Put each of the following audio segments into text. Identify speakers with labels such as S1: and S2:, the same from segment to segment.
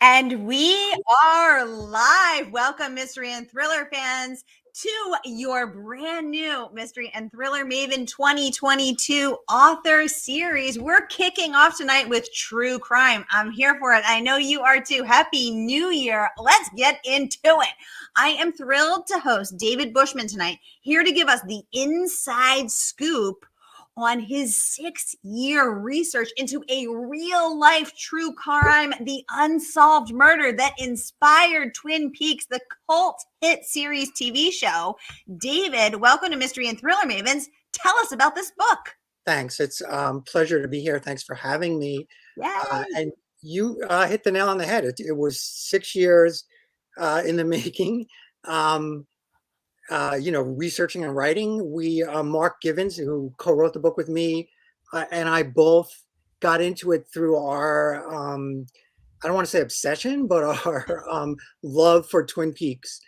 S1: And we are live. Welcome, mystery and thriller fans, to your brand new Mystery and Thriller Maven 2022 author series. We're kicking off tonight with true crime. I'm here for it. I know you are too. Happy New Year. Let's get into it. I am thrilled to host David Bushman tonight, here to give us the inside scoop on his 6-year research into a real-life true crime, the unsolved murder that inspired Twin Peaks, the cult hit series TV show. David, welcome to Mystery and Thriller Mavens. Tell us about this book.
S2: Thanks. It's a pleasure to be here. Thanks for having me. And you hit the nail on the head. It was 6 years in the making. Researching and writing. Mark Givens, who co-wrote the book with me, and I both got into it through our, I don't want to say obsession, but our love for Twin Peaks.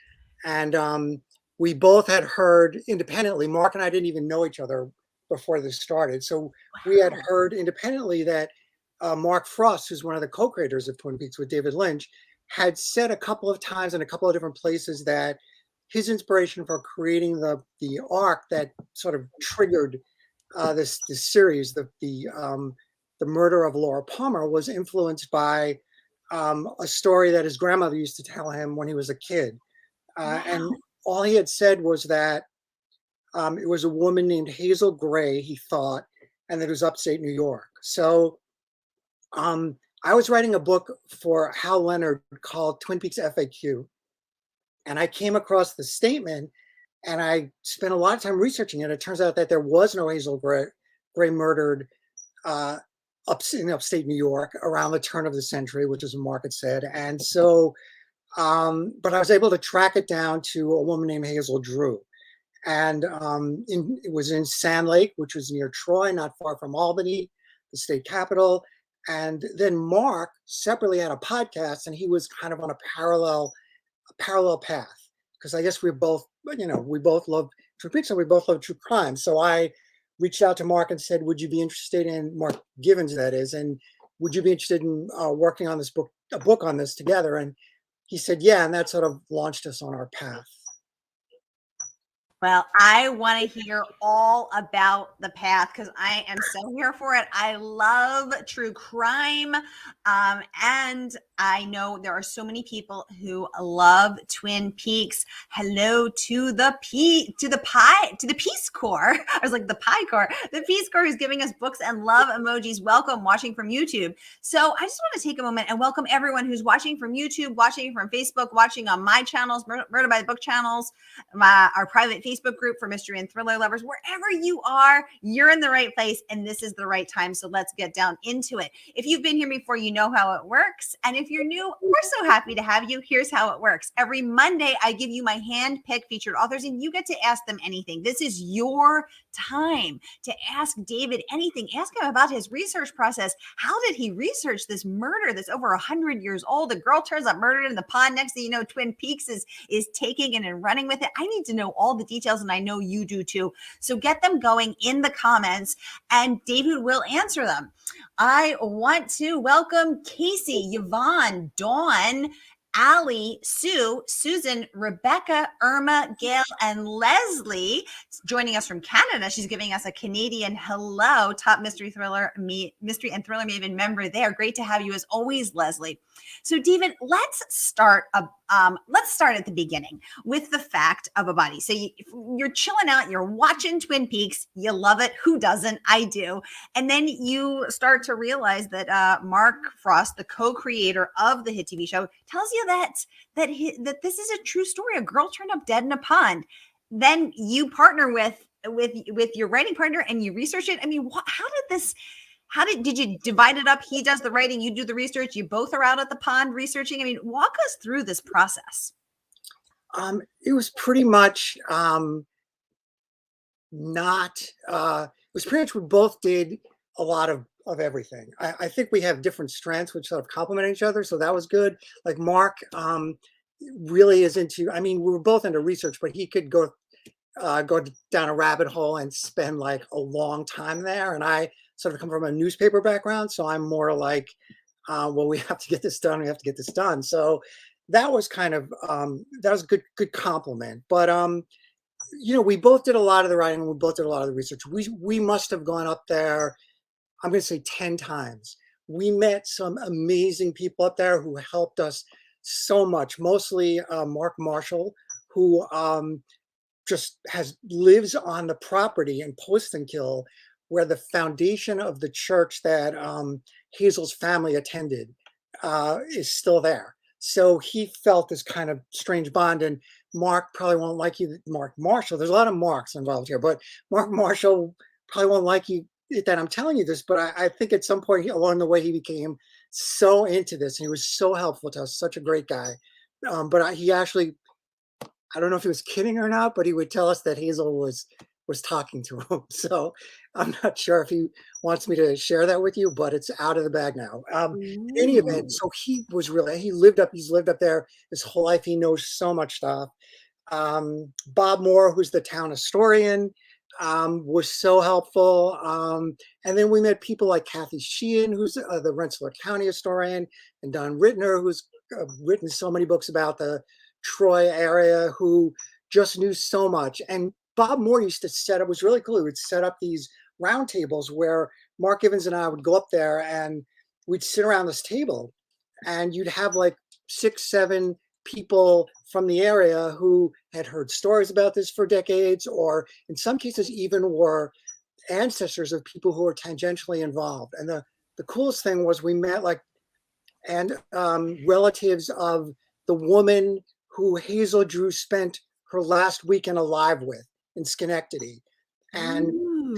S2: And we both had heard independently, Mark and I didn't even know each other before this started. So we had heard independently that Mark Frost, who's one of the co-creators of Twin Peaks with David Lynch, had said a couple of times in a couple of different places that his inspiration for creating the arc that sort of triggered this series, the murder of Laura Palmer, was influenced by a story that his grandmother used to tell him when he was a kid. And all he had said was that it was a woman named Hazel Gray, he thought, and that it was upstate New York. So I was writing a book for Hal Leonard called Twin Peaks FAQ. And I came across the statement, and I spent a lot of time researching it. It turns out that there was no Hazel Gray murdered in upstate New York around the turn of the century, which is what Mark had said. And so, but I was able to track it down to a woman named Hazel Drew. And it was in Sand Lake, which was near Troy, not far from Albany, the state capital. And then Mark separately had a podcast, and he was kind of on a parallel path, because I guess we both love Twin Peaks and we both love true crime. So I reached out to Mark and said, would you be interested in, Mark Givens that is, and would you be interested in working on a book on this together? And he said, yeah, and that sort of launched us on our path.
S1: Well, I want to hear all about the path because I am so here for it. I love true crime. And I know there are so many people who love Twin Peaks. Hello to the Peace Corps. I was like the Pie Corps. The Peace Corps is giving us books and love emojis. Welcome, watching from YouTube. So I just want to take a moment and welcome everyone who's watching from YouTube, watching from Facebook, watching on my channels, Murder by the Book channels, our private Facebook group for mystery and thriller lovers. Wherever you are, you're in the right place, and this is the right time. So let's get down into it. If you've been here before, you know how it works. And if you're new, we're so happy to have you. Here's how it works. Every Monday, I give you my hand-picked featured authors, and you get to ask them anything. This is your time to ask David anything. Ask him about his research process. How did he research this murder that's over 100 years old? A girl turns up murdered in the pond. Next thing you know, Twin Peaks is taking it and running with it. I need to know all the details, and I know you do too. So get them going in the comments, and David will answer them. I want to welcome Casey, Yvonne, Dawn, Allie, Sue, Susan, Rebecca, Irma, Gail, and Leslie joining us from Canada. She's giving us a Canadian hello. Top mystery and thriller maven member there. Great to have you as always, Leslie. So, David, let's start at the beginning with the fact of a body. So you're chilling out, you're watching Twin Peaks, you love it. Who doesn't? I do. And then you start to realize that Mark Frost, the co-creator of the hit TV show, tells you that this is a true story. A girl turned up dead in a pond. Then you partner with your writing partner and you research it. I mean, did you divide it up? He does the writing, you do the research, you both are out at the pond researching. I mean, walk us through this process.
S2: It was pretty much it was pretty much we both did a lot of everything. I think we have different strengths which sort of complement each other, so that was good. Like Mark really is into, I mean, we were both into research, but he could go down a rabbit hole and spend like a long time there, and I sort of come from a newspaper background, so I'm more like well, we have to get this done. We have to get this done. So that was kind of that was a good compliment. But we both did a lot of the writing. We both did a lot of the research. We must have gone up there, I'm going to say 10 times. We met some amazing people up there who helped us so much, mostly Mark Marshall, who just lives on the property in Postenkill, where the foundation of the church that Hazel's family attended is still there. So he felt this kind of strange bond. And Mark probably won't like you, Mark Marshall. There's a lot of Marks involved here, but Mark Marshall probably won't like you that I'm telling you this, but I think at some point along the way he became so into this, and he was so helpful to us. Such a great guy. He actually, I don't know if he was kidding or not, but he would tell us that Hazel was talking to him. So I'm not sure if he wants me to share that with you, but it's out of the bag now. In any event,
S1: Ooh.
S2: so he's lived up there his whole life. He knows so much stuff. Bob Moore, who's the town historian, was so helpful. And then we met people like Kathy Sheehan, who's the Rensselaer County historian, and Don Rittner, who's written so many books about the Troy area, who just knew so much. And Bob Moore used to set up, it was really cool. He would set up these roundtables where Mark Evans and I would go up there and we'd sit around this table and you'd have like 6, 7 people from the area who had heard stories about this for decades, or in some cases even were ancestors of people who were tangentially involved. And the coolest thing was we met relatives of the woman who Hazel Drew spent her last weekend alive with in Schenectady. And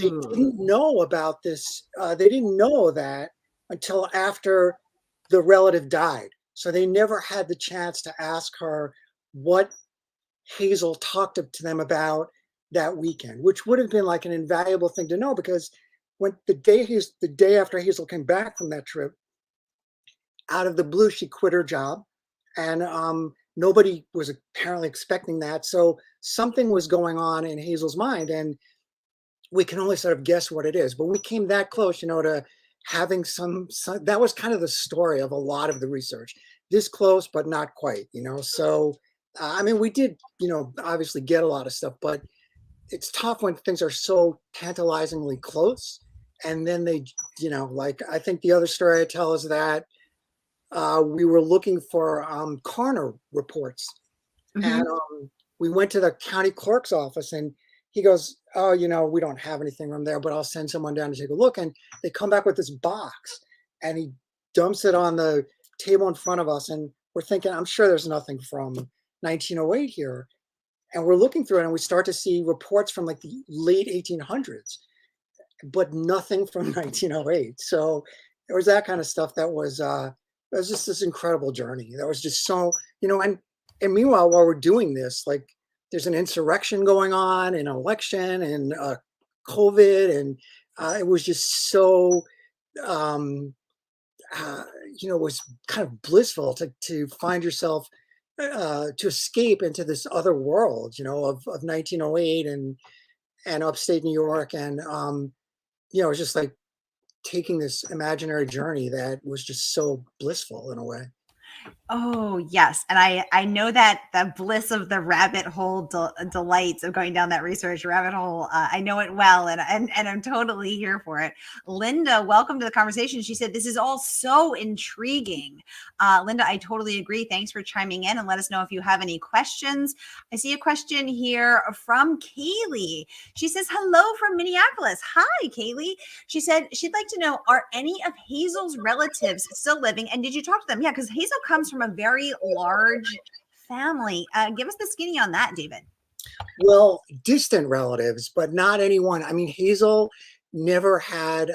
S2: they
S1: Ooh.
S2: didn't know about this. They didn't know that until after the relative died. So they never had the chance to ask her what Hazel talked to them about that weekend, which would have been like an invaluable thing to know, because when the day after Hazel came back from that trip, out of the blue, she quit her job, and nobody was apparently expecting that. So something was going on in Hazel's mind, and we can only sort of guess what it is. But we came that close, to having some. That was kind of the story of a lot of the research. This close, but not quite. So I mean, we did, obviously get a lot of stuff, but it's tough when things are so tantalizingly close, and then they, like I think the other story I tell is that we were looking for coroner reports, and
S1: Mhm.
S2: we went to the county clerk's office, and he goes, "Oh, we don't have anything from there, but I'll send someone down to take a look." And they come back with this box, and he dumps it on the table in front of us, and we're thinking, "I'm sure there's nothing from 1908 here." And we're looking through it, and we start to see reports from like the late 1800s, but nothing from 1908. So there was that kind of stuff that was it was just this incredible journey. That was just so, and meanwhile, while we're doing this, like there's an insurrection going on, an election, and COVID, and it was just so um, uh, it was kind of blissful to find yourself to escape into this other world, of 1908 and upstate New York, and it was just like taking this imaginary journey that was just so blissful in a way.
S1: Oh, yes, and I know that the bliss of the rabbit hole delights of going down that research rabbit hole, I know it well, and I'm totally here for it. Linda, welcome to the conversation. She said, "This is all so intriguing." Linda, I totally agree. Thanks for chiming in, and let us know if you have any questions. I see a question here from Kaylee. She says, "Hello from Minneapolis." Hi, Kaylee. She said she'd like to know, are any of Hazel's relatives still living? And did you talk to them? Yeah, because Hazel comes from a very large family. Give us the skinny on that, David.
S2: Well, distant relatives, but not anyone. I mean, Hazel never had,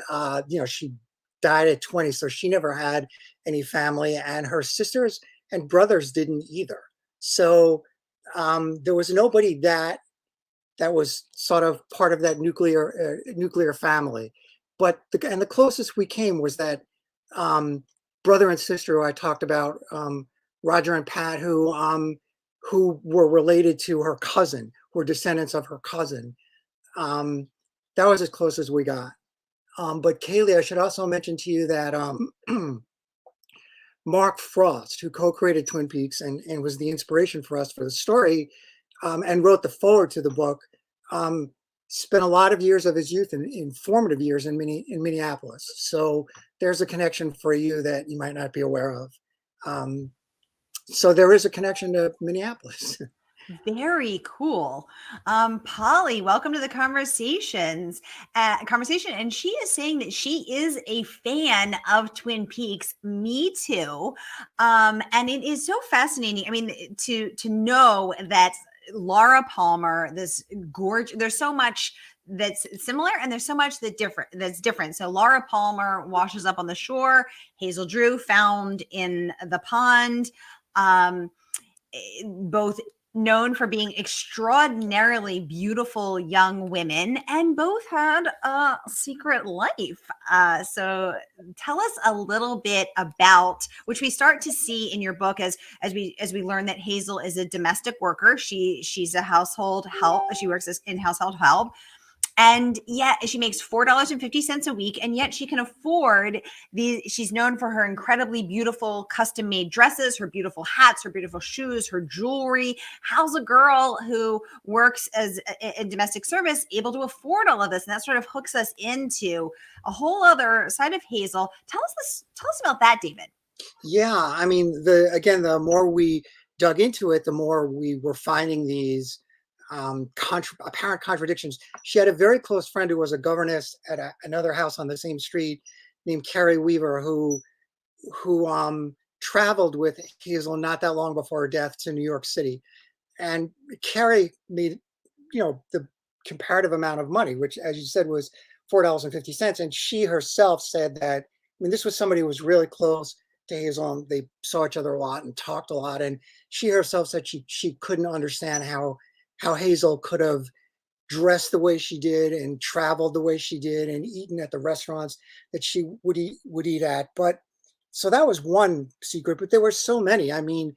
S2: she died at 20, so she never had any family, and her sisters and brothers didn't either. So there was nobody that was sort of part of that nuclear family. But the closest we came was that brother and sister who I talked about, Roger and Pat, who were related to her cousin, who were descendants of her cousin. Um, that was as close as we got. But Kaylee, I should also mention to you that Mark Frost, who co-created Twin Peaks and was the inspiration for us for the story, and wrote the forward to the book, um, spent a lot of years of his youth in formative years in Minneapolis. So there's a connection for you that you might not be aware of. Um, so there is a connection to Minneapolis.
S1: Very cool. Polly, welcome to the conversation. And she is saying that she is a fan of Twin Peaks. Me too. And it is so fascinating. I mean, to know that Laura Palmer, this gorgeous, there's so much that's similar and there's so much that's different. So Laura Palmer washes up on the shore, Hazel Drew found in the pond. Both known for being extraordinarily beautiful young women, and both had a secret life. So tell us a little bit about, which we start to see in your book as we learn that Hazel is a domestic worker. She's a household help. She works in household help. And yet she makes $4.50 a week, and yet she can afford she's known for her incredibly beautiful custom made dresses, her beautiful hats, her beautiful shoes, her jewelry. How's a girl who works as in domestic service able to afford all of this? And that sort of hooks us into a whole other side of Hazel. Tell us about that, David.
S2: Yeah, I mean, the more we dug into it, the more we were finding these apparent contradictions. She had a very close friend who was a governess at another house on the same street named Carrie Weaver, who traveled with Hazel not that long before her death to New York City. And Carrie made, the comparative amount of money, which, as you said, was $4.50. And she herself said that, I mean, this was somebody who was really close to Hazel, and they saw each other a lot and talked a lot. And she herself said she couldn't understand how Hazel could have dressed the way she did and traveled the way she did and eaten at the restaurants that she would eat at. But so that was one secret, but there were so many. I mean,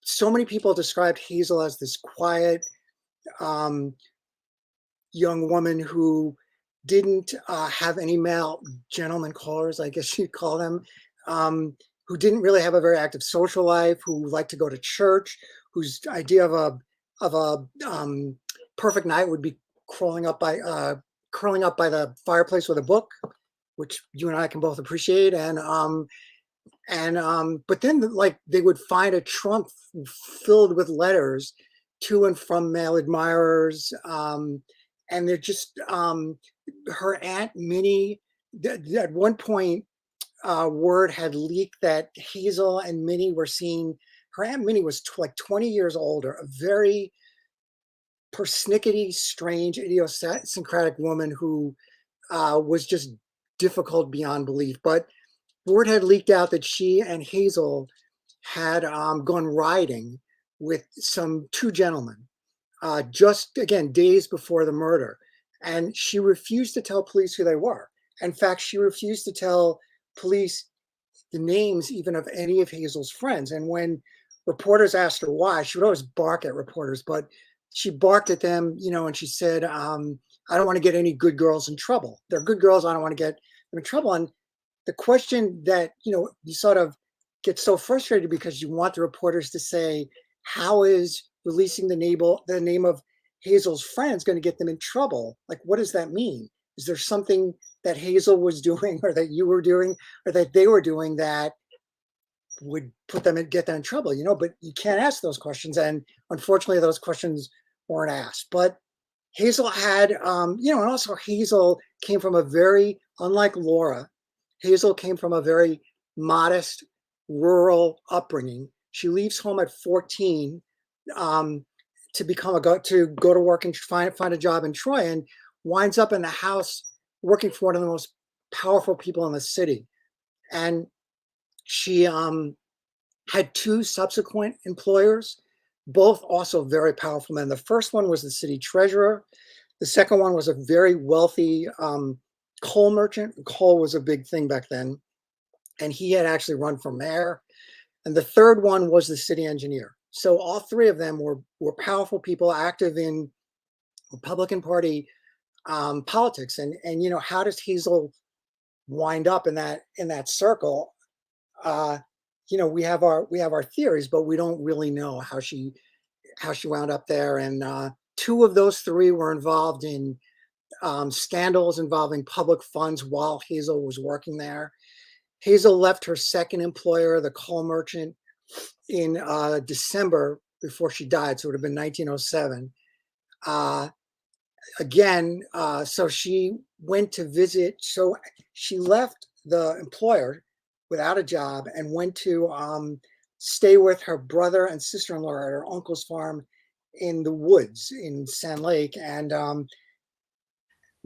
S2: so many people described Hazel as this quiet um, young woman who didn't have any male gentleman callers, I guess you'd call them, who didn't really have a very active social life, who liked to go to church, whose idea of a perfect night would be curling up by the fireplace with a book, which you and I can both appreciate, but then like they would find a trunk filled with letters to and from male admirers, and they're just her Aunt Minnie. At one point, word had leaked that Hazel and Minnie were seen. Her Aunt Minnie was like 20 years older, a very persnickety, strange, idiosyncratic woman who was just difficult beyond belief. But word had leaked out that she and Hazel had gone riding with two gentlemen, just again days before the murder, and she refused to tell police who they were. In fact, she refused to tell police the names even of any of Hazel's friends. And when reporters asked her why, she would always bark at reporters, but she barked at them, and she said, I don't want to get any good girls in trouble. They're good girls. I don't want to get them in trouble. And the question that, you sort of get so frustrated because you want the reporters to say, how is releasing the name of Hazel's friends going to get them in trouble? Like, what does that mean? Is there something that Hazel was doing or that you were doing or that they were doing that would get them in trouble? But you can't ask those questions. And unfortunately, those questions weren't asked. But Hazel had, and also Hazel came from unlike Laura, Hazel came from a very modest rural upbringing. She leaves home at 14 to go to work and find a job in Troy, and winds up in the house working for one of the most powerful people in the city. And she had two subsequent employers, both also very powerful men. The first one was the city treasurer. The second one was a very wealthy coal merchant. Coal was a big thing back then, and he had actually run for mayor. And the third one was the city engineer. So all three of them were powerful people active in Republican Party politics. And how does Hazel wind up in that circle? we have our theories, but we don't really know how she wound up there. And two of those three were involved in scandals involving public funds while Hazel was working there. Hazel left her second employer, the coal merchant, in December before she died, so it would have been 1907. So she went to visit. So she left the employer without a job and went to stay with her brother and sister-in-law at her uncle's farm in the woods in Sand Lake. And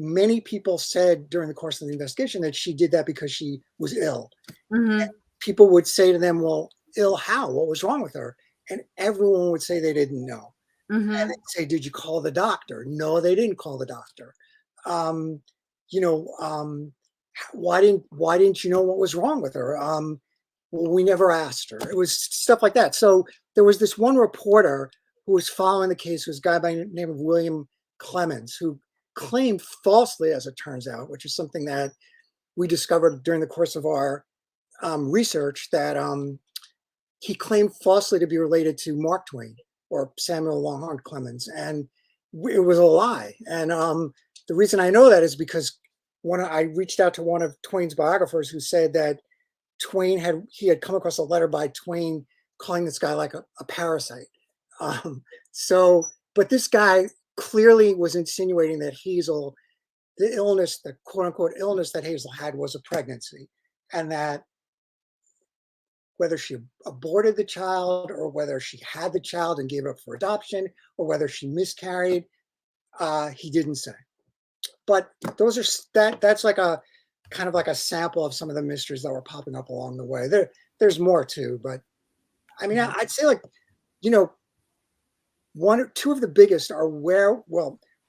S2: many people said during the course of the investigation that she did that because she was ill.
S1: Mm-hmm.
S2: People would say to them, well, ill how? What was wrong with her? And everyone would say they didn't know.
S1: Mm-hmm.
S2: And they'd say, did you call the doctor? No, they didn't call the doctor. Um, you know, why didn't you know what was wrong with her? Well, we never asked her. It was stuff like that. So there was this one reporter who was following the case, who was a guy by the name of William Clemens, who claimed falsely, as it turns out, which is something that we discovered during the course of our research, that he claimed falsely to be related to Mark Twain or Samuel Longhorn Clemens, and it was a lie. And the reason I know that is because I reached out to one of Twain's biographers who said that Twain had come across a letter by Twain calling this guy like a parasite. But this guy clearly was insinuating that Hazel, the illness, the quote unquote illness that Hazel had, was a pregnancy, and that whether she aborted the child or whether she had the child and gave it up for adoption or whether she miscarried, he didn't say. But that's like a kind of like a sample of some of the mysteries that were popping up along the way. There's more too, but I mean, I'd say, like, one or two of the biggest are where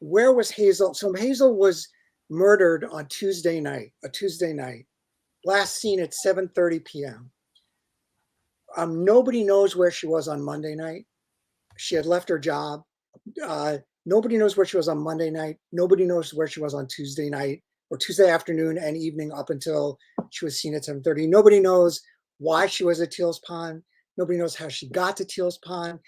S2: was Hazel? So Hazel was murdered on a Tuesday night, last seen at 7:30 p.m. Nobody knows where she was on Monday night. She had left her job. Nobody knows where she was on Monday night. Nobody knows where she was on Tuesday night or Tuesday afternoon and evening up until she was seen at 7:30. Nobody knows why she was at Teal's Pond. Nobody knows how she got to Teal's Pond.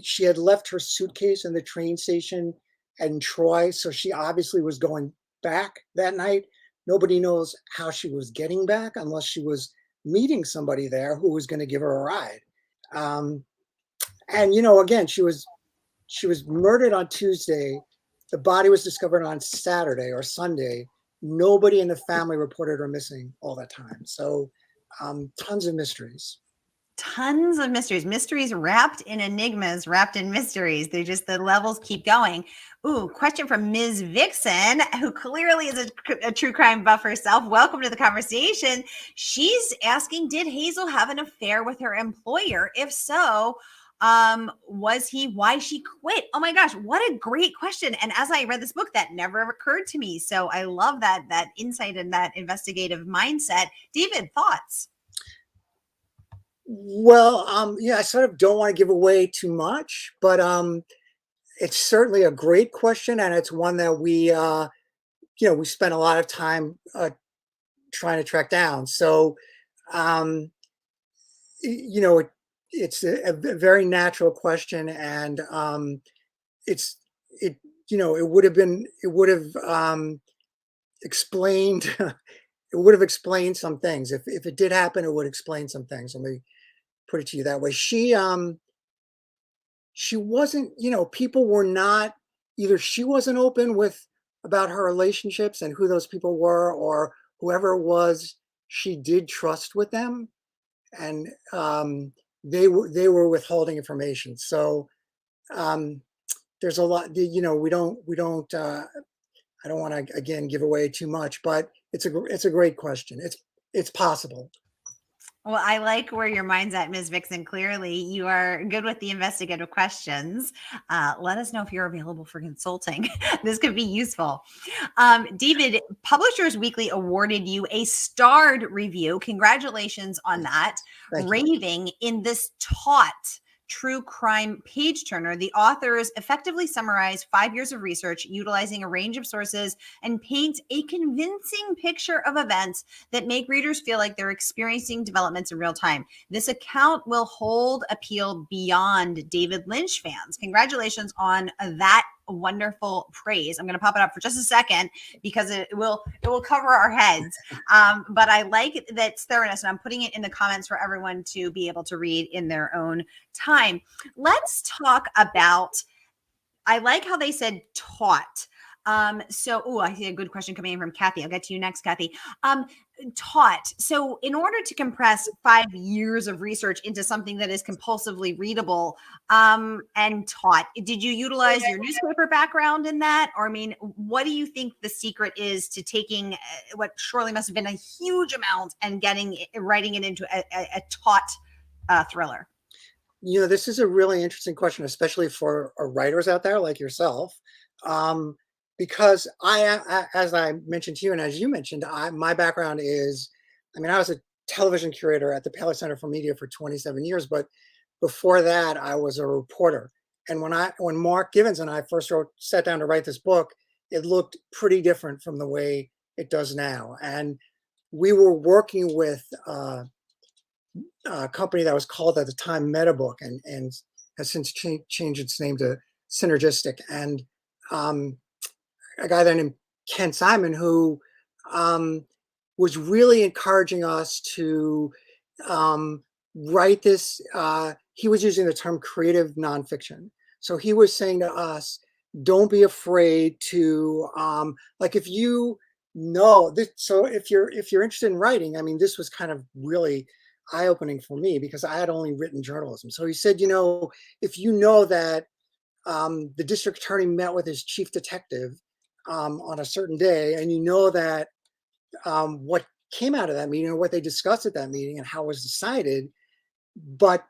S2: She had left her suitcase in the train station in Troy, so she obviously was going back that night. Nobody knows how she was getting back unless she was meeting somebody there who was going to give her a ride. And again, she was murdered on Tuesday. The body was discovered on Saturday or Sunday. Nobody in the family reported her missing all that time. So tons of mysteries.
S1: Tons of mysteries wrapped in enigmas, wrapped in mysteries. The levels keep going. Ooh, question from Ms. Vixen, who clearly is a true crime buff herself. Welcome to the conversation. She's asking, did Hazel have an affair with her employer? If so, why she quit? Oh my gosh, what a great question. And as I read this book, that never occurred to me. So I love that insight and that investigative mindset. David, thoughts?
S2: Well, I sort of don't want to give away too much, but it's certainly a great question, and it's one that we spent a lot of time trying to track down. So, it's a very natural question, and it would have explained it would have explained some things. If it did happen, it would explain some things. Let me put it to you that way. She wasn't, people were not, either she wasn't open about her relationships and who those people were, or whoever it was she did trust with them, and they were withholding information. So there's a lot, we don't I don't want to again give away too much, but it's a great question. It's possible.
S1: Well, I like where your mind's at, Ms. Vixen. Clearly, you are good with the investigative questions. Let us know if you're available for consulting. This could be useful. David, Publishers Weekly awarded you a starred review. Congratulations on that.
S2: Thank you.
S1: Raving in this taut true crime page turner, the authors effectively summarize 5 years of research utilizing a range of sources and paint a convincing picture of events that make readers feel like they're experiencing developments in real time. This account will hold appeal beyond David Lynch fans. Congratulations on that wonderful praise. I'm going to pop it up for just a second because it will cover our heads. But I like that thoroughness, and I'm putting it in the comments for everyone to be able to read in their own time. Let's talk about, I like how they said taught. I see a good question coming in from Kathy. I'll get to you next, Kathy. Taught. So in order to compress 5 years of research into something that is compulsively readable, and taught, did you utilize your newspaper background in that? Or, I mean, what do you think the secret is to taking what surely must have been a huge amount and writing it into a taught thriller?
S2: This is a really interesting question, especially for writers out there like yourself, because as I mentioned to you, and as you mentioned, my background is, I was a television curator at the Paley Center for Media for 27 years, but before that, I was a reporter. And when Mark Givens and I first sat down to write this book, it looked pretty different from the way it does now. And we were working with a company that was called at the time Metabook, and has since changed its name to Synergistic. And a guy there named Ken Simon, who was really encouraging us to write this. He was using the term creative nonfiction. So he was saying to us, don't be afraid to, like, if you know this. So if you're interested in writing, this was kind of really eye-opening for me because I had only written journalism. So he said, if you know that the district attorney met with his chief detective on a certain day, and you know that what came out of that meeting or what they discussed at that meeting and how it was decided, but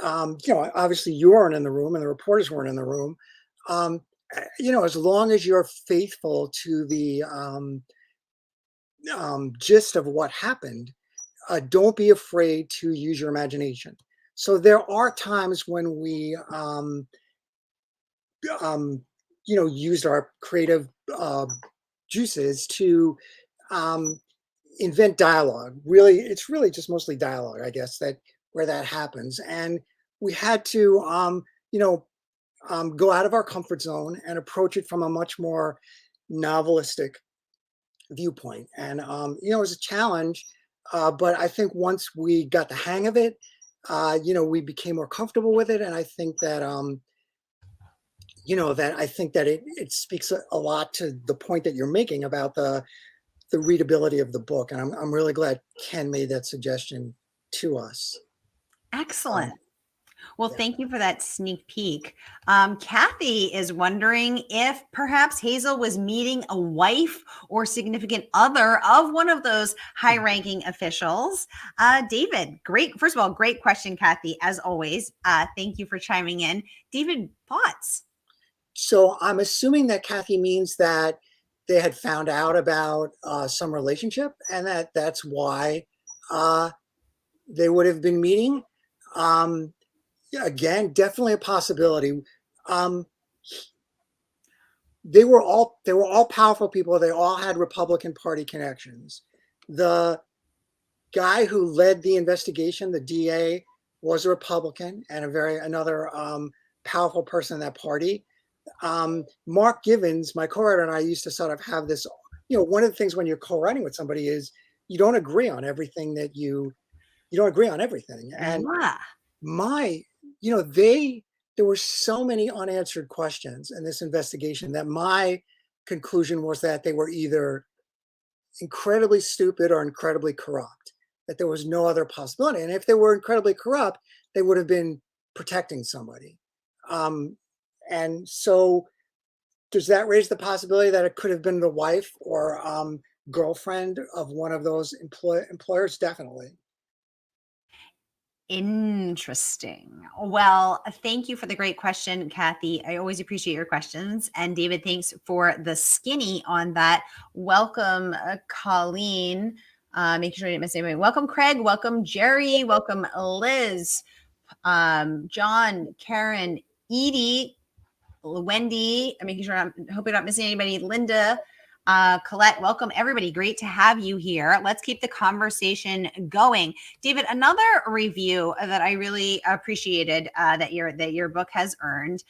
S2: obviously you weren't in the room and the reporters weren't in the room. As long as you're faithful to the gist of what happened, don't be afraid to use your imagination. So there are times when we, used our creative juices to invent dialogue. Really, it's really just mostly dialogue, I guess, where that happens. And we had to, go out of our comfort zone and approach it from a much more novelistic viewpoint. And, it was a challenge. But I think once we got the hang of it, we became more comfortable with it. And I think that, it speaks a lot to the point that you're making about the readability of the book. And I'm really glad Ken made that suggestion to us.
S1: Excellent. Well, thank you for that sneak peek. Kathy is wondering if perhaps Hazel was meeting a wife or significant other of one of those high-ranking officials. David, first of all, great question, Kathy, as always. Thank you for chiming in. David, thoughts?
S2: So I'm assuming that Kathy means that they had found out about some relationship and that's why they would have been meeting. Again, definitely a possibility. They were all powerful people. They all had Republican Party connections. The guy who led the investigation, the DA, was a Republican and another powerful person in that party. Mark Givens, my co-writer, and I used to sort of have this. One of the things when you're co-writing with somebody is you don't agree on everything you don't agree on everything. And there were so many unanswered questions in this investigation that my conclusion was that they were either incredibly stupid or incredibly corrupt, that there was no other possibility. And if they were incredibly corrupt, they would have been protecting somebody. And so does that raise the possibility that it could have been the wife or girlfriend of one of those employers? Definitely.
S1: Interesting. Well, thank you for the great question, Kathy. I always appreciate your questions. And David, thanks for the skinny on that. Welcome, Colleen. Making sure I didn't miss anybody. Welcome, Craig. Welcome, Jerry. Welcome, Liz. John, Karen, Edie, Wendy, I'm making sure I'm hoping I'm not missing anybody. Linda, Colette, welcome everybody. Great to have you here. Let's keep the conversation going. David, another review that I really appreciated that your book has earned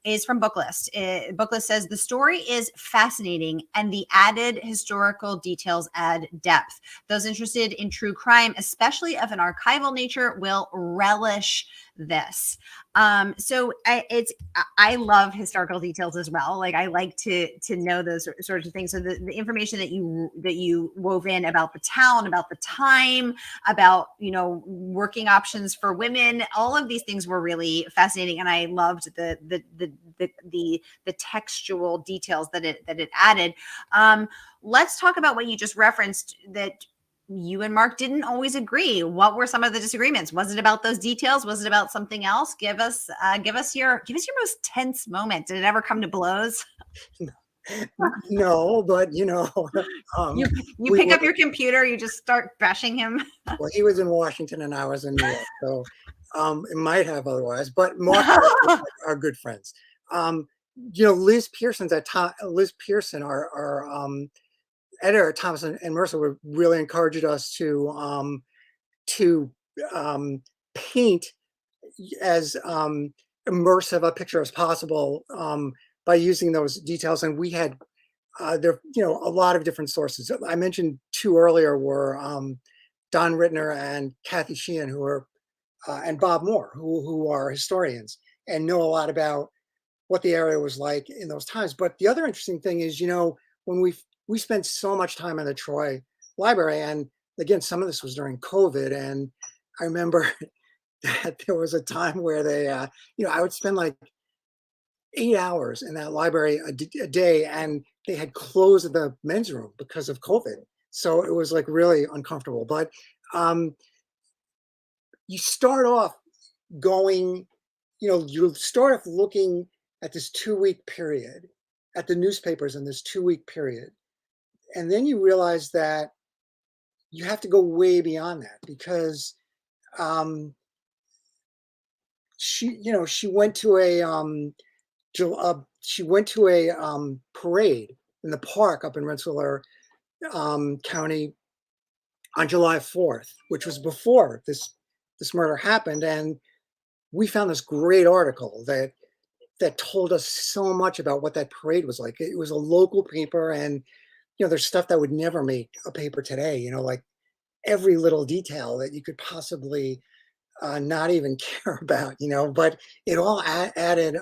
S1: is from Booklist. Booklist says the story is fascinating and the added historical details add depth. Those interested in true crime, especially of an archival nature, will relish this. I love historical details as well. Like I like to know those sorts of things. So the information that you wove in about the town, about the time, about working options for women, all of these things were really fascinating, and I loved the textual details that it added. Let's talk about what you just referenced, that you and Mark didn't always agree. What were some of the disagreements? Was it about those details? Was it about something else? Give us your most tense moment. Did it ever come to blows?
S2: No, but
S1: You
S2: we
S1: pick
S2: were,
S1: up your computer, you just start bashing him.
S2: well, he was in Washington and I was in New York, so it might have otherwise. But Mark are good friends. Liz Pearson's Liz Pearson, our editor at Thomas and Mercer, would really encouraged us to paint as immersive a picture as possible by using those details. And we had there, a lot of different sources. I mentioned two earlier were Don Rittner and Kathy Sheehan, who are and Bob Moore, who are historians and know a lot about what the area was like in those times. But the other interesting thing is, when we spent so much time in the Troy Library, and again, some of this was during COVID, and I remember that there was a time where they, I would spend like 8 hours in that library a day, and they had closed the men's room because of COVID. So it was like really uncomfortable. But you start off going, you start off looking at this 2-week period, at the newspapers in this 2-week period. And then you realize that you have to go way beyond that, because she went to a parade in the park up in Rensselaer County on July 4th, which was before this murder happened. And we found this great article that told us so much about what that parade was like. It was a local paper, and there's stuff that would never make a paper today, like every little detail that you could possibly not even care about, but it all added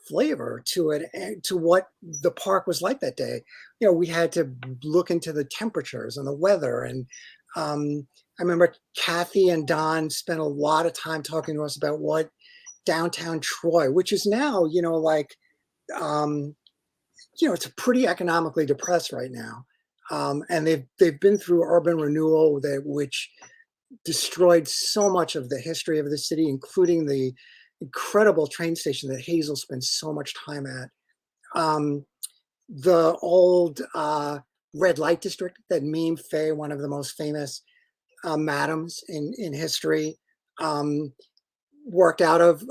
S2: flavor to it, and to what the park was like that day. We had to look into the temperatures and the weather. And I remember Kathy and Don spent a lot of time talking to us about what downtown Troy, which is now, it's pretty economically depressed right now. And they've been through urban renewal which destroyed so much of the history of the city, including the incredible train station that Hazel spent so much time at. The old red light district that Meme Fay, one of the most famous madams in history, worked out of,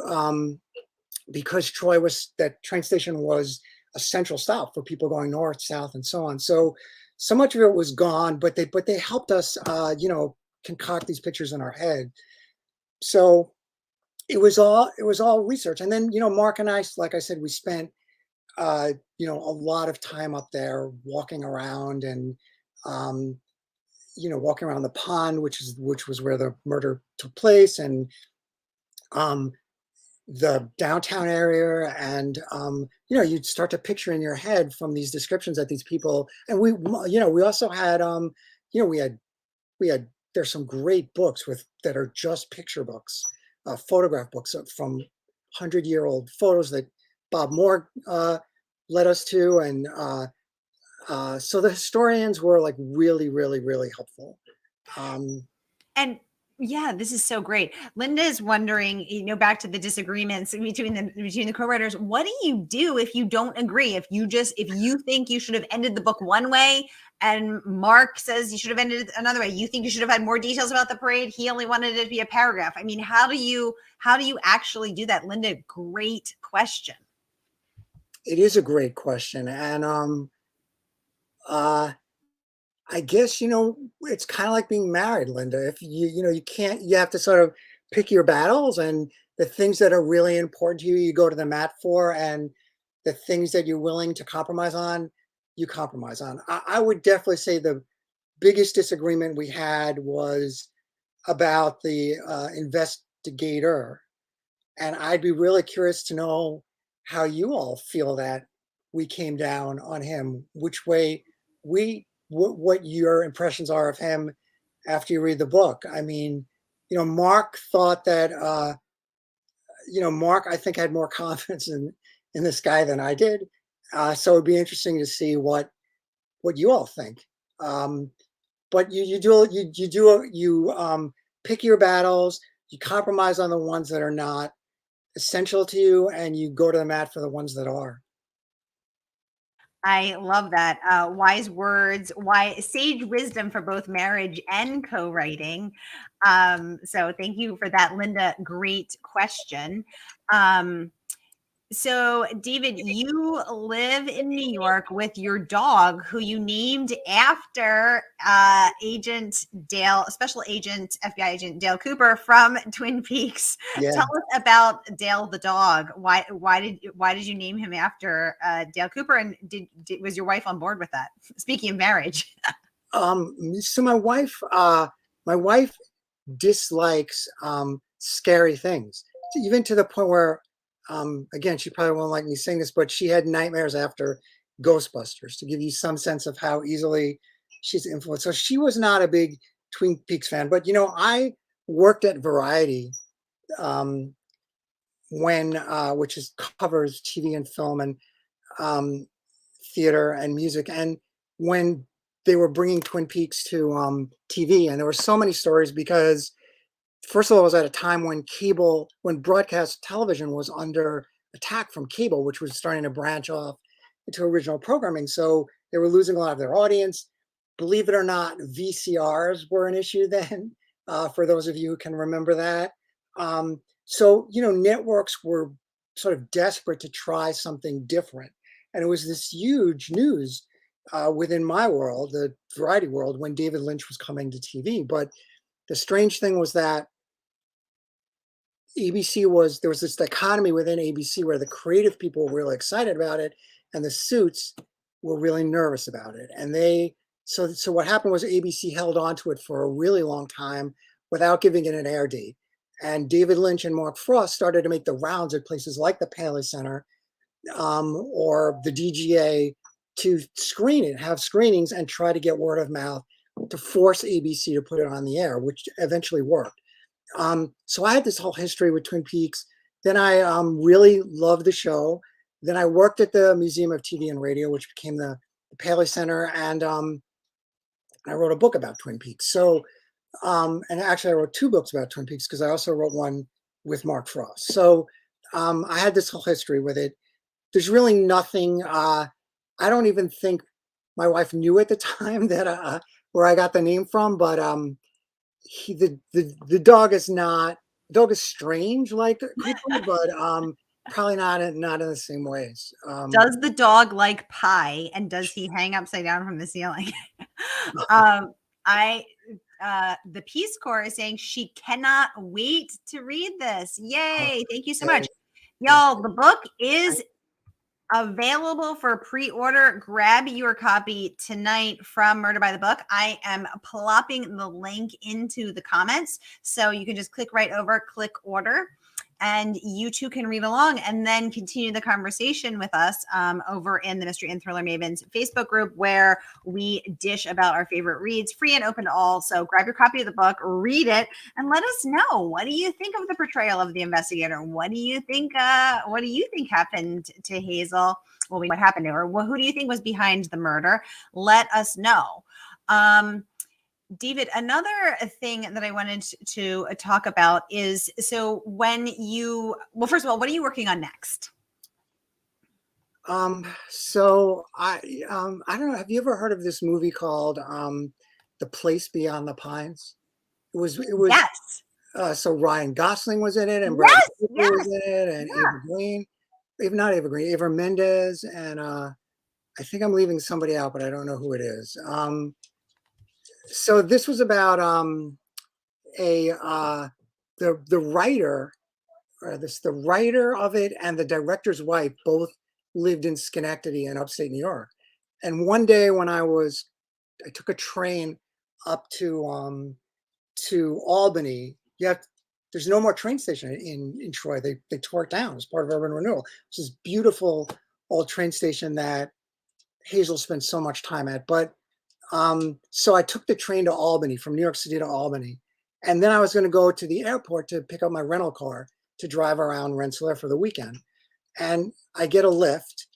S2: because that train station was a central stop for people going north, south, and so on. So much of it was gone, but they helped us, concoct these pictures in our head. So it was all research. And then, Mark and I, like I said, we spent, a lot of time up there walking around, and, walking around the pond, which was where the murder took place, and the downtown area. And, you'd start to picture in your head from these descriptions that these people, and we also had, there's some great books that are just picture books, photograph books from 100-year-old photos that Bob Moore led us to. And so the historians were like really, really, really helpful.
S1: And Yeah, this is so great. Linda is wondering, back to the disagreements between the co-writers, what do you do if you don't agree? If you think you should have ended the book one way and Mark says you should have ended it another way, you think you should have had more details about the parade, he only wanted it to be a paragraph. I mean, how do you actually do that? Linda, great question.
S2: It is a great question. And uh I guess, it's kind of like being married, Linda. If you can't, you have to sort of pick your battles, and the things that are really important to you, you go to the mat for, and the things that you're willing to compromise on, you compromise on. I would definitely say the biggest disagreement we had was about the investigator. And I'd be really curious to know how you all feel that we came down on him, which way what your impressions are of him after you read the book. I mean, Mark thought that, Mark, I think, had more confidence in this guy than I did. So it'd be interesting to see what you all think. But you pick your battles, you compromise on the ones that are not essential to you, and you go to the mat for the ones that are.
S1: I love that. Wise words, sage wisdom for both marriage and co-writing. So thank you for that, Linda. Great question. So, David, you live in New York with your dog, who you named after Special Agent, FBI Agent Dale Cooper from Twin Peaks.
S2: Yeah.
S1: Tell us about Dale the dog. Why did you name him after Dale Cooper? And was your wife on board with that? Speaking of marriage.
S2: So my wife dislikes scary things, even to the point where, again, she probably won't like me saying this, but she had nightmares after Ghostbusters, to give you some sense of how easily she's influenced. So she was not a big Twin Peaks fan, but I worked at Variety, um, which covers TV and film and um, theater and music, and when they were bringing Twin Peaks to TV, and there were so many stories because, first of all, it was at a time when broadcast television was under attack from cable, which was starting to branch off into original programming. So they were losing a lot of their audience. Believe it or not, VCRs were an issue then, for those of you who can remember that. So, networks were sort of desperate to try something different. And it was this huge news within my world, the variety world, when David Lynch was coming to TV. But the strange thing was that there was this dichotomy within ABC where the creative people were really excited about it and the suits were really nervous about it. And so what happened was ABC held on to it for a really long time without giving it an air date. And David Lynch and Mark Frost started to make the rounds at places like the Paley Center, or the DGA, to screen it, have screenings, and try to get word of mouth to force ABC to put it on the air, which eventually worked. So I had this whole history with Twin Peaks. Then I really loved the show. Then I worked at the Museum of TV and Radio, which became the Paley Center, and I wrote a book about Twin Peaks. So, and actually I wrote two books about Twin Peaks because I also wrote one with Mark Frost. So I had this whole history with it. There's really nothing, I don't even think my wife knew at the time that where I got the name from, but the dog is not, the dog is strange like Cooper, but probably not in the same ways.
S1: Does the dog like pie, and does he hang upside down from the ceiling? I the Peace Corps is saying she cannot wait to read this. Yay! Thank you so much, y'all. The book is available for pre-order. Grab your copy tonight from Murder by the Book. I am plopping the link into the comments, so you can just click right over, click order, and you too can read along and then continue the conversation with us over in the Mystery and Thriller Mavens Facebook group, where we dish about our favorite reads, free and open to all. So grab your copy of the book, read it, and let us know, what do you think of the portrayal of the investigator? What do you think happened to Hazel? Well, what happened to her? Who do you think was behind the murder? Let us know. David, another thing that I wanted to talk about is, so well, first of all, what are you working on next?
S2: So I don't know. Have you ever heard of this movie called The Place Beyond the Pines? It was
S1: Yes.
S2: so Ryan Gosling was in it, and Brad
S1: Yes.
S2: Pitt was
S1: Yes.
S2: in it, and Ava
S1: Yeah.
S2: Green, if not Ava Green, Ava Mendez, and I think I'm leaving somebody out, but I don't know who it is. So this was about a the writer, the writer of it and the director's wife both lived in Schenectady in upstate New York. And one day when I took a train up to Albany. There's no more train station in Troy. They tore it down as part of urban renewal. It's this beautiful old train station that Hazel spent so much time at. But so I took the train to Albany, from New York City to Albany. And then I was going to go to the airport to pick up my rental car to drive around Rensselaer for the weekend. And I get a lift.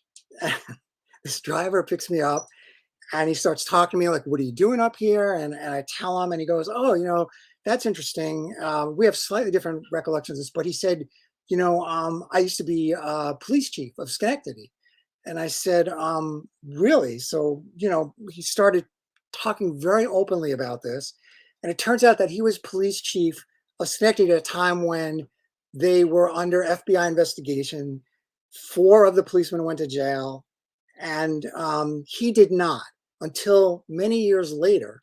S2: This driver picks me up and he starts talking to me like, "What are you doing up here?" And I tell him, and he goes, "Oh, that's interesting. We have slightly different recollections of this," but he said, "I used to be police chief of Schenectady." And I said, "Really?" So, he started talking very openly about this. And it turns out that he was police chief of Schenectady at a time when they were under FBI investigation. Four of the policemen went to jail, and he did not until many years later.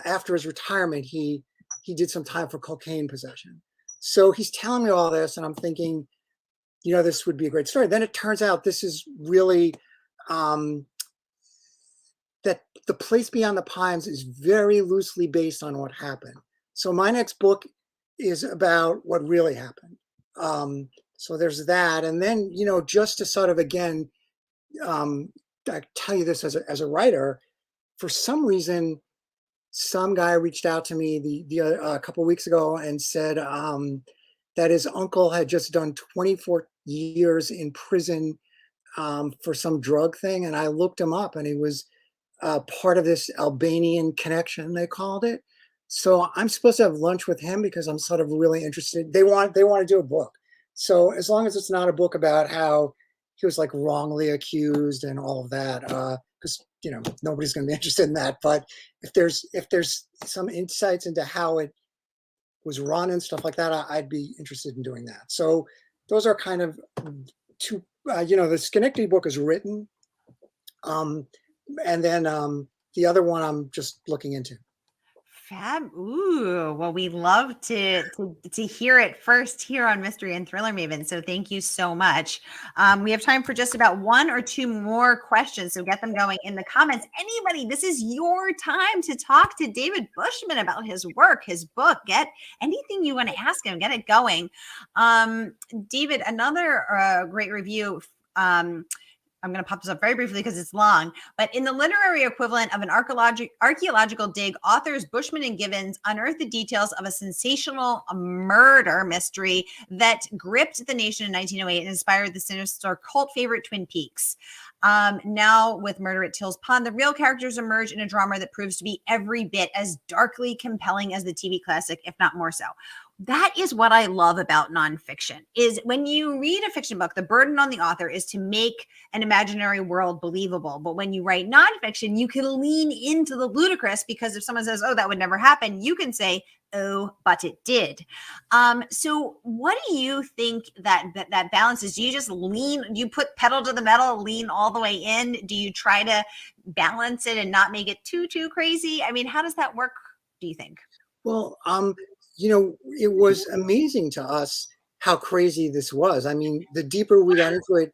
S2: After his retirement, he did some time for cocaine possession. So he's telling me all this, and I'm thinking, this would be a great story. Then it turns out this is really um, that The Place Beyond the Pines is very loosely based on what happened. So my next book is about what really happened. So there's that, and then just to sort of again, I tell you this as a writer, for some reason, some guy reached out to me a couple of weeks ago and said that his uncle had just done 24 years in prison for some drug thing, and I looked him up, and he was part of this Albanian connection, they called it. So I'm supposed to have lunch with him because I'm sort of really interested. They want to do a book. So as long as it's not a book about how he was like wrongly accused and all of that, because nobody's going to be interested in that. But if there's some insights into how it was run and stuff like that, I'd be interested in doing that. So those are kind of two. The Schenectady book is written, and then the other one I'm just looking into.
S1: Fab. Ooh, well, we love to hear it first here on Mystery and Thriller Maven. So thank you so much. We have time for just about one or two more questions, so get them going in the comments. Anybody, this is your time to talk to David Bushman about his work, his book. Get anything you want to ask him. Get it going. David, another great review. I'm going to pop this up very briefly because it's long, but in the literary equivalent of an archaeological dig, authors Bushman and Givens unearthed the details of a sensational murder mystery that gripped the nation in 1908 and inspired the sinister cult favorite Twin Peaks. Now, with Murder at Till's Pond, the real characters emerge in a drama that proves to be every bit as darkly compelling as the TV classic, if not more so. That is what I love about nonfiction, is when you read a fiction book, the burden on the author is to make an imaginary world believable. But when you write nonfiction, you can lean into the ludicrous, because if someone says, "Oh, that would never happen," you can say, "Oh, but it did." So what do you think that balance is? Do you just lean, you put pedal to the metal, lean all the way in? Do you try to balance it and not make it too crazy? I mean, how does that work, do you think?
S2: Well, it was amazing to us how crazy this was. I mean, the deeper we got into it,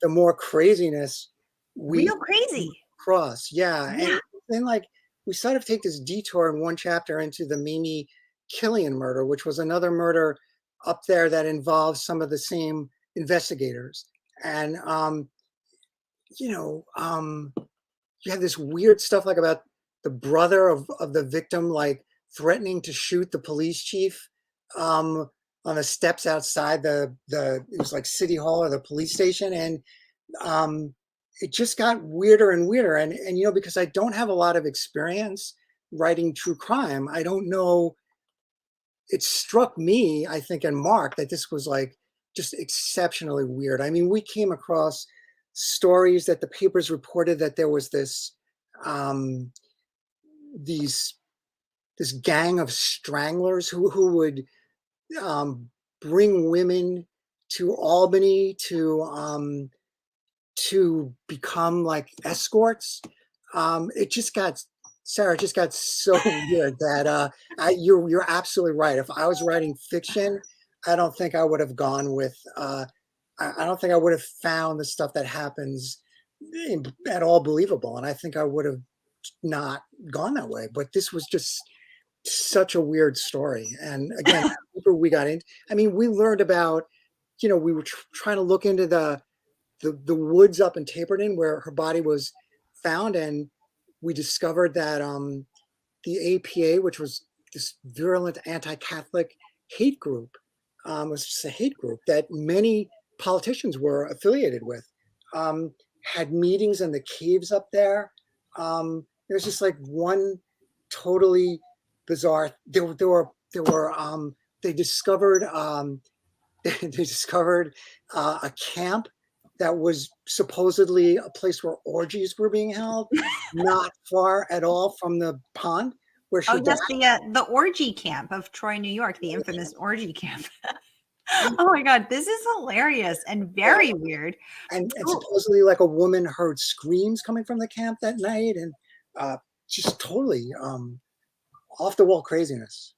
S2: the more craziness we
S1: Real crazy.
S2: cross. Yeah.
S1: Yeah.
S2: And then like we sort of take this detour in one chapter into the Mimi Killian murder, which was another murder up there that involves some of the same investigators. And you know, you have this weird stuff like about the brother of the victim like threatening to shoot the police chief on the steps outside the it was like city hall or the police station. And um it just got weirder and weirder. And because I don't have a lot of experience writing true crime, I don't know. It struck me, I think, and Mark, that this was like just exceptionally weird. I mean, we came across stories that the papers reported that there was um, these this gang of stranglers who would um, bring women to Albany to become like escorts. It just got Sarah, it just got so weird that you're absolutely right. If I was writing fiction, I don't think I would have gone with. I don't think I would have found the stuff that happens at all believable, and I think I would have not gone that way. But this was just such a weird story. And again, the deeper we got in, I mean, we learned about, we were trying to look into the woods up in Taperton where her body was found, and we discovered that the APA, which was this virulent anti-Catholic hate group, was just a hate group that many politicians were affiliated with. Had meetings in the caves up there. There's just like one totally bizarre. They discovered they discovered a camp that was supposedly a place where orgies were being held, not far at all from the pond where
S1: Oh,
S2: she died.
S1: yes, the orgy camp of Troy, New York, the infamous orgy camp. Oh my God, this is hilarious and
S2: Yeah,
S1: very weird.
S2: and
S1: Oh,
S2: supposedly like a woman heard screams coming from the camp that night, and uh, just totally off the wall craziness.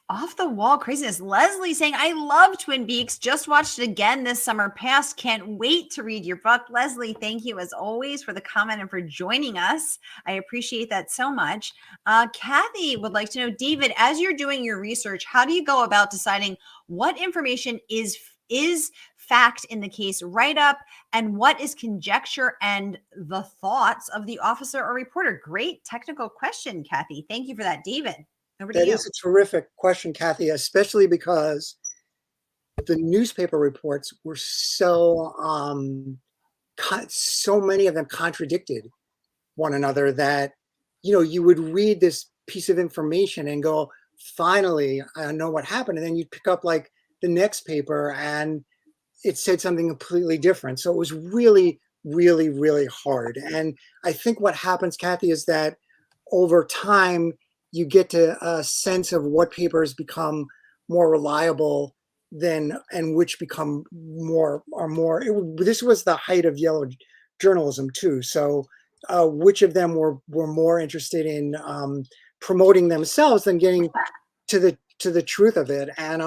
S1: off the wall craziness. Leslie saying, I love Twin Peaks. Just watched it again this summer past. Can't wait to read your book. Leslie, thank you as always for the comment and for joining us. I appreciate that so much. Kathy would like to know, David, as you're doing your research, how do you go about deciding what information is fact in the case write up and what is conjecture and the thoughts of the officer or reporter? Great technical question, Kathy. Thank you for that. David, over to
S2: That
S1: you.
S2: is a terrific question, Kathy, especially because the newspaper reports were so many of them contradicted one another that you would read this piece of information and go, finally I know what happened, and then you'd pick up like the next paper and it said something completely different. So it was really, really, really hard. And I think what happens, Kathy, is that over time you get to a sense of what papers become more reliable than, and which become this was the height of yellow journalism too. So which of them were more interested in promoting themselves than getting to the truth of it. And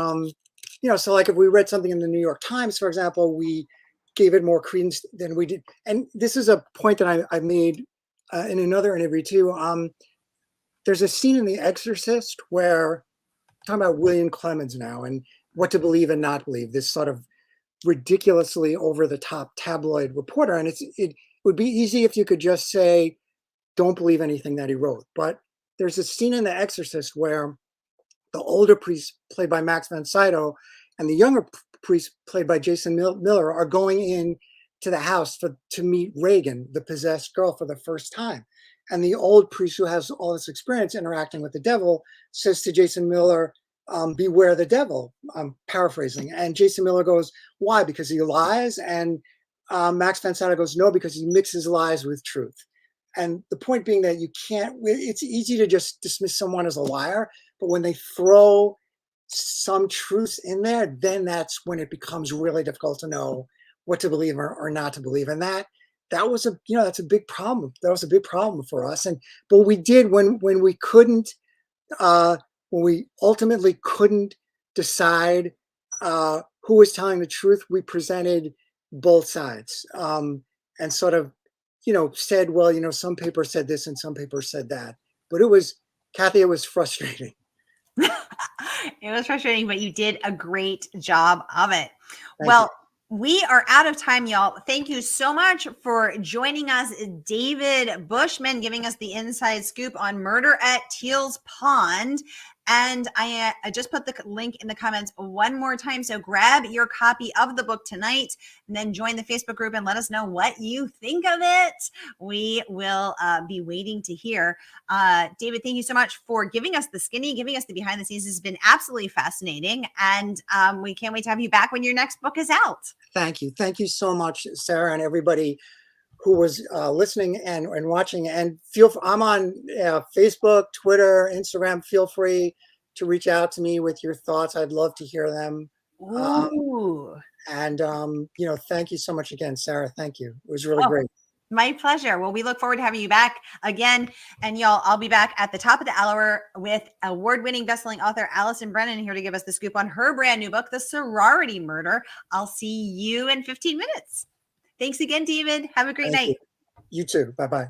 S2: so like if we read something in the New York Times, for example, we gave it more credence than we did. And this is a point that I made in another interview too. There's a scene in The Exorcist where, talking about William Clemens now and what to believe and not believe, this sort of ridiculously over the top tabloid reporter. And it would be easy if you could just say, don't believe anything that he wrote. But there's a scene in The Exorcist where the older priest, played by Max von Sydow, and the younger priest, played by Jason Miller, are going in to the house to meet Reagan, the possessed girl, for the first time. And the old priest, who has all this experience interacting with the devil, says to Jason Miller, beware the devil. I'm paraphrasing. And Jason Miller goes, why? Because he lies? And Max von Sydow goes, no, because he mixes lies with truth. And the point being that it's easy to just dismiss someone as a liar, but when they throw some truths in there, then that's when it becomes really difficult to know what to believe or not to believe. And that was that's a big problem. That was a big problem for us. But we did when we couldn't, when we ultimately couldn't decide who was telling the truth, we presented both sides and sort of, said, well, some paper said this and some paper said that. But Kathy, it was frustrating.
S1: It was frustrating, but you did a great job of it.
S2: Thank
S1: Well,
S2: you.
S1: we are out of time, y'all. Thank you so much for joining us. David Bushman giving us the inside scoop on Murder at Teal's Pond. And I just put the link in the comments one more time. So grab your copy of the book tonight and then join the Facebook group and let us know what you think of it. We will be waiting to hear. David, thank you so much for giving us the skinny, giving us the behind the scenes. This has been absolutely fascinating. And we can't wait to have you back when your next book is out.
S2: Thank you. Thank you so much, Sarah, and everybody who was listening and watching. And I'm on Facebook, Twitter, Instagram. Feel free to reach out to me with your thoughts. I'd love to hear them.
S1: Ooh.
S2: And, thank you so much again, Sarah. Thank you. It was really great.
S1: My pleasure. Well, we look forward to having you back again. And y'all, I'll be back at the top of the hour with award-winning bestselling author Allison Brennan here to give us the scoop on her brand new book, The Sorority Murder. I'll see you in 15 minutes. Thanks again, David. Have a great night.
S2: You too. Bye-bye.